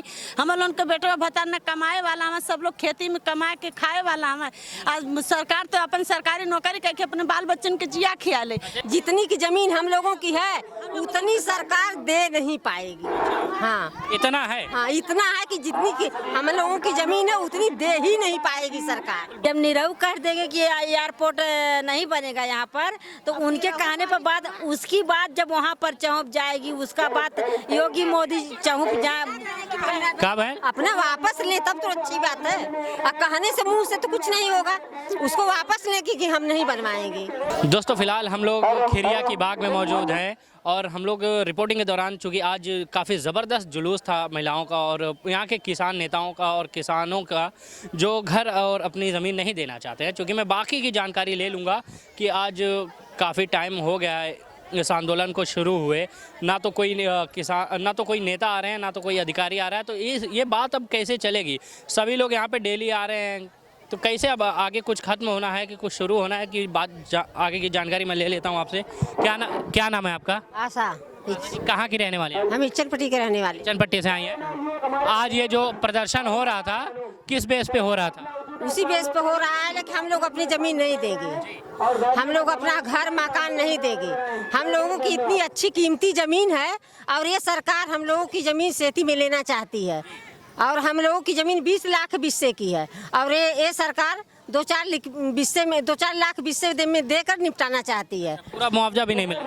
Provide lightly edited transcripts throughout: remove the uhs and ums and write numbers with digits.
आई। हम लोगन के बेटवा भत्ता न कमाए वाला हमें, सब लोग खेती में कमा के खाए वाला हमें। आज सरकार तो अपन सरकारी नौकरी करके अपने बाल बच्चन के जिया खिया ले। जितनी की जमीन हम लोगों की है उतनी सरकार दे नहीं पाएगी। हाँ इतना है। हाँ इतना है कि जितनी की हम लोगों की जमीन है उतनी दे ही नहीं पाएगी सरकार। जब निरहू कर देंगे कि एयरपोर्ट नहीं बनेगा यहाँ पर, तो उनके कहने पर बाद उसकी बात जब वहाँ पर चौंप जाएगी, उसका बात योगी मोदी चौंप कब है? अपना वापस ले तब तो अच्छी बात है। और कहने से मुंह से तो कुछ नहीं होगा, उसको वापस ले कि हम नहीं बनवाएंगे। दोस्तों फिलहाल हम लोग खिरिया की बाग में मौजूद हैं और हम लोग रिपोर्टिंग के दौरान, चूँकि आज काफ़ी ज़बरदस्त जुलूस था महिलाओं का और यहाँ के किसान नेताओं का और किसानों का, जो घर और अपनी ज़मीन नहीं देना चाहते हैं। चूँकि मैं बाकी की जानकारी ले लूँगा कि आज काफ़ी टाइम हो गया है इस आंदोलन को शुरू हुए, ना तो कोई किसान, ना तो कोई नेता आ रहे हैं, ना तो कोई अधिकारी आ रहा है। तो ये बात अब कैसे चलेगी? सभी लोग यहाँ पे डेली आ रहे हैं, तो कैसे अब आगे कुछ खत्म होना है कि कुछ शुरू होना है कि आगे की जानकारी मैं ले लेता हूँ आपसे। क्या नाम है आपका? आशा। कहाँ की रहने वाली है? हम इच्चनपट्टी के रहने वाले। इच्चनपट्टी से आई हैं। आज ये जो प्रदर्शन हो रहा था किस बेस पे हो रहा था? उसी बेस पे हो रहा है कि हम लोग अपनी जमीन नहीं देंगे, हम लोग अपना घर मकान नहीं देंगे। हम लोगों की इतनी अच्छी कीमती जमीन है और ये सरकार हम लोगों की जमीन सेती में लेना चाहती है। और हम लोगों की जमीन 20 लाख बिस्से की है और ये सरकार 2-4 लाख बिस्से में देकर निपटाना चाहती है। पूरा मुआवजा भी नहीं मिला?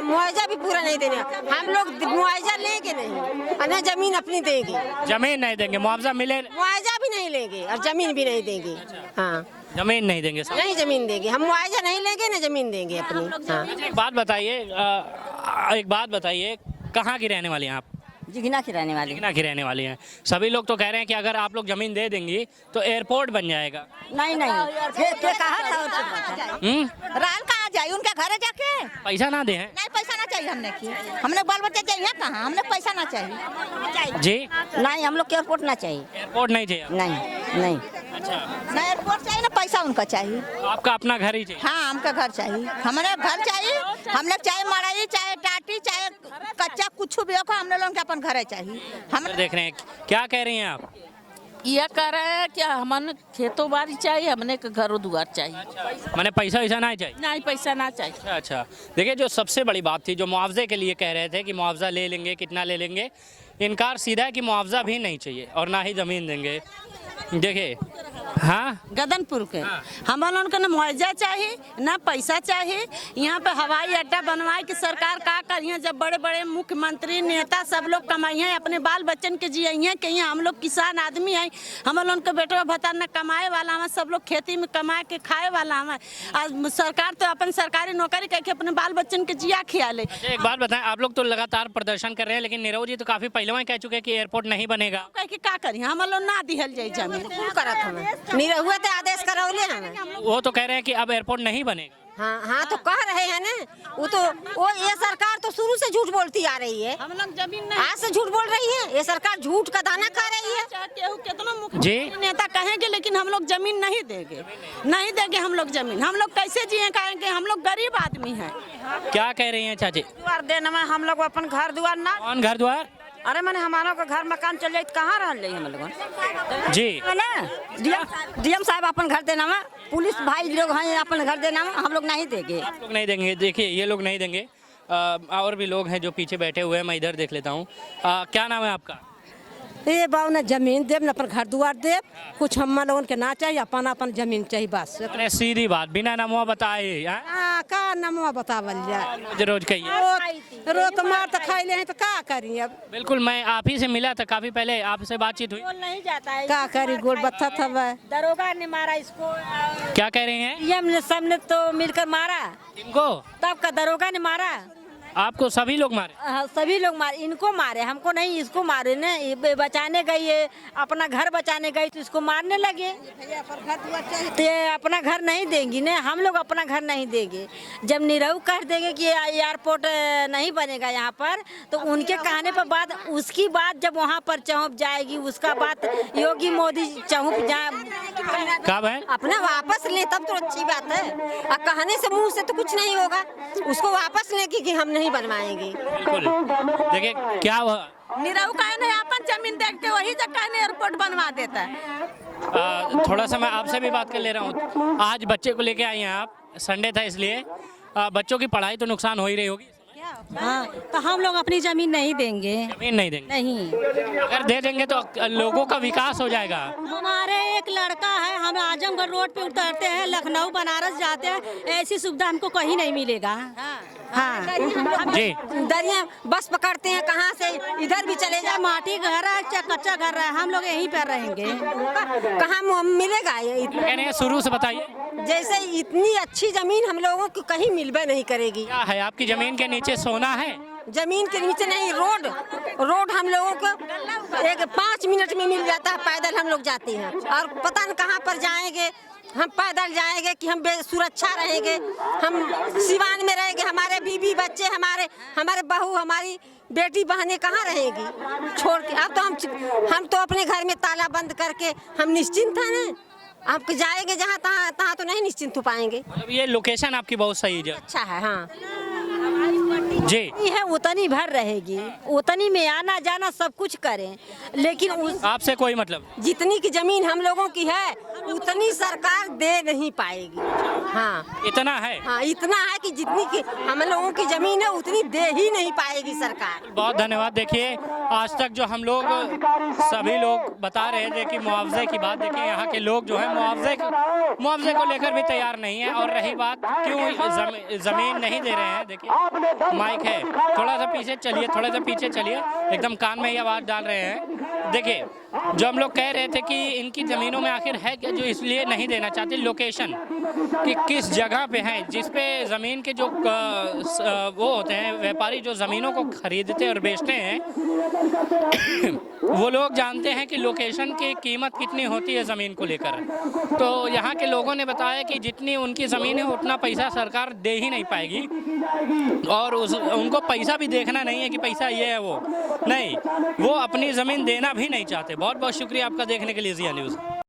मुआवजा भी पूरा नहीं देना। हम लोग मुआवजा लेंगे नहीं और न जमीन अपनी देंगे। जमीन नहीं देंगे, मुआवजा मिले? मुआवजा भी नहीं लेंगे और जमीन भी नहीं देंगे। हाँ जमीन नहीं देंगे? नहीं जमीन देंगे, हम मुआवजा नहीं लेंगे ना जमीन देंगे अपनी। हाँ एक बात बताइए, कहाँ की रहने वाली हैं आप? जिगना की रहने वाली। जिगना की रहने वाली हैं। सभी लोग तो कह रहे हैं कि अगर आप लोग जमीन दे देंगी तो एयरपोर्ट बन जाएगा। नहीं कहा था राल कहाँ जाए, उनके घर जाके पैसा ना दे? नहीं पैसा ना चाहिए हमने की, हमने बाल बच्चे चाहिए कहाँ, हमने पैसा ना चाहिए जी। नहीं हम लोग के एयरपोर्ट ना चाहिए। एयरपोर्ट नहीं चाहिए? नहीं अच्छा, ना एयरपोर्ट चाहिए ना पैसा उनका चाहिए। आपका अपना घर ही चाहिए? हाँ हमका घर चाहिए, हमारे घर चाहिए। हमने चाहे मड़ाई चाहे टाटी चाहे कच्चा कुछ भी हो, हम लोग के अपन घर चाहिए। हम देख रहे हैं, क्या कह रही हैं आप? यह कह रहे हैं कि हमने खेतों बाड़ी चाहिए, हमने घरों दुआर चाहिए। मैंने पैसा वैसा नहीं चाहिए? नहीं पैसा ना चाहिए। अच्छा देखिए, जो सबसे बड़ी बात थी, जो मुआवजे के लिए कह रहे थे कि मुआवजा ले लेंगे, कितना ले लेंगे, इनकार सीधा है कि मुआवजा भी नहीं चाहिए और ना ही ज़मीन देंगे। देखिए हाँ गदनपुर के हम लोगन को न मुआवजा चाहिए न पैसा चाहिए। यहाँ पे हवाई अड्डा बनवाए कि सरकार का करिए, जब बड़े बड़े मुख्यमंत्री नेता सब लोग कमाइए अपने बाल बच्चन के जिये, कहीं हम लोग किसान आदमी हैं, हम लोगन के बेटवा भत्ता न कमाए वाला हमें, सब लोग खेती में कमा के खाए वाला हमें। आज सरकार तो अपन सरकारी नौकरी करके अपने बाल बच्चन के जिया खिया ले। एक बात बताएं, आप लोग तो लगातार प्रदर्शन कर रहे हैं, लेकिन नीरव जी तो काफी पहले कह चुके हैं कि एयरपोर्ट नहीं बनेगा। कह के का करिए, हम लोग ना दिहल जाए जमीन। करत हमें निरहुआ तो आदेश करौले हमें। वो तो कह रहे हैं कि अब एयरपोर्ट नहीं बनेगा। हाँ तो कह रहे हैं ना, वो ये सरकार तो शुरू से झूठ बोलती आ रही है। हम लोग जमीन नहीं, आज से झूठ बोल रही है, ये सरकार झूठ का दाना खा रही है। कितना मुख्य नेता कहेंगे लेकिन हम लोग जमीन नहीं देंगे, नहीं देंगे हम लोग जमीन। हम लोग कैसे जिए, कहेंगे हम लोग गरीब आदमी हैं। क्या कह रही हैं चाची? द्वार देना में हम लोग अपन घर द्वार ना। कौन घर द्वार? अरे मैंने हमारा को घर मकान चल जाए कहाँ रह ले हम लोग जी डीएम साहब अपन घर देना में, पुलिस भाई लोग हैं अपन घर देना में, हम लोग नहीं देंगे। आप लोग नहीं देंगे? देखिए ये लोग नहीं देंगे, और भी लोग हैं जो पीछे बैठे हुए हैं, मैं इधर देख लेता हूँ। क्या नाम है आपका? ये बाबू न जमीन देव न अपन घर दुआर देव, कुछ हम लोगों के ना चाहिए, अपन अपन जमीन चाहिए बस। अरे सीधी बात, बिना नमुआ बताए का नमुआ बतावल जाए? रोज कहिए रोज तो मार तो खाई ले हैं तो का करी अब। बिल्कुल, मैं आप ही से मिला था, काफी पहले आपसे बातचीत हुई। नहीं जाता है, का करी गोल बत्था था वह। दरोगा ने मारा इसको। क्या कह रहे हैं? ये सबने तो मिलकर मारा, इनको तब का दरोगा ने मारा। आपको सभी लोग मारे? सभी लोग मारे, इनको मारे, हमको नहीं, इसको मारे ना। ये बचाने गई है, अपना घर बचाने गई तो इसको मारने लगे। तो ये अपना घर नहीं देंगी ना, हम लोग अपना घर नहीं देंगे। जब निरहू कर देंगे कि एयरपोर्ट नहीं बनेगा यहाँ पर, तो उनके कहने पर बाद उसकी बात जब वहाँ पर चौंप जाएगी, उसका बात योगी मोदी चौंप जाए। कब है? अपना वापस ले तब तो अच्छी बात है। और कहने से मुंह से तो कुछ नहीं होगा, उसको वापस ले कि हम नहीं बनवाएंगे। बिल्कुल देखिए क्या हुआ, निरहू काहे नहीं अपन जमीन देख के वही जगह ने एयरपोर्ट बनवा देता है। थोड़ा सा मैं आपसे भी बात कर ले रहा हूँ। आज बच्चे को लेके आई हैं आप, संडे था इसलिए। बच्चों की पढ़ाई तो नुकसान हो ही रही होगी। हाँ, तो हम लोग अपनी जमीन नहीं देंगे। जमीन नहीं देंगे? नहीं, अगर दे देंगे तो लोगों का विकास हो जाएगा। हमारे एक लड़का है, हम आजमगढ़ रोड पे उतरते हैं, लखनऊ बनारस जाते हैं, ऐसी सुविधा हमको कहीं नहीं मिलेगा। हाँ, जी, दरिया बस पकड़ते हैं, कहाँ से इधर भी चले जाए। माटी घर है चाहे कच्चा घर है, हम लोग यहीं पर रहेंगे। कहाँ मिलेगा ये? कह रहे हैं शुरू से बताइए। जैसे इतनी अच्छी जमीन हम लोगों को कहीं मिलबे नहीं करेगी। क्या है आपकी जमीन के नीचे सोना है? जमीन के नीचे नहीं, रोड हम लोगों को एक 5 मिनट में मिल जाता है। पैदल हम लोग जाते हैं और पता न कहाँ पर जाएंगे। हम पैदल जाएंगे कि हम सुरक्षा रहेंगे, हम सिवान में रहेंगे, हमारे बीवी बच्चे, हमारे बहू, हमारी बेटी बहनें कहाँ रहेगी छोड़ के। अब तो हम तो अपने घर में ताला बंद करके हम निश्चिंत हैं ना। आप जाएंगे जहाँ तहाँ तो नहीं निश्चिंत हो पाएंगे। मतलब ये लोकेशन आपकी बहुत सही है। अच्छा है। हाँ जी, है उतनी भर रहेगी, उतनी में आना जाना सब कुछ करें, लेकिन आपसे कोई मतलब? जितनी की जमीन हम लोगों की है उतनी सरकार दे नहीं पाएगी। हाँ, इतना है? हाँ, इतना है कि जितनी की हम लोगों की जमीन है उतनी दे ही नहीं पाएगी सरकार। बहुत धन्यवाद। देखिए, आज तक जो हम लोग सभी लोग बता रहे थे कि मुआवजे की बात, देखिए यहाँ के लोग जो है मुआवजे को लेकर भी तैयार नहीं है। और रही बात क्यों जमीन नहीं दे रहे हैं, देखिए माइक है, थोड़ा सा पीछे चलिए, थोड़ा सा पीछे चलिए, एकदम कान में ही आवाज़ डाल रहे हैं। देखिए, जो हम लोग कह रहे थे कि इनकी ज़मीनों में आखिर है क्या जो इसलिए नहीं देना चाहते, लोकेशन कि किस जगह पे है, जिस पे ज़मीन के जो वो होते हैं व्यापारी जो ज़मीनों को खरीदते और बेचते हैं वो लोग जानते हैं कि लोकेशन की कीमत कितनी होती है ज़मीन को लेकर। तो यहाँ के लोगों ने बताया कि जितनी उनकी ज़मीन है उतना पैसा सरकार दे ही नहीं पाएगी, और उनको पैसा भी देखना नहीं है कि पैसा ये है वो नहीं, वो अपनी ज़मीन देना भी नहीं चाहते। बहुत बहुत शुक्रिया आपका देखने के लिए ज़िया न्यूज़।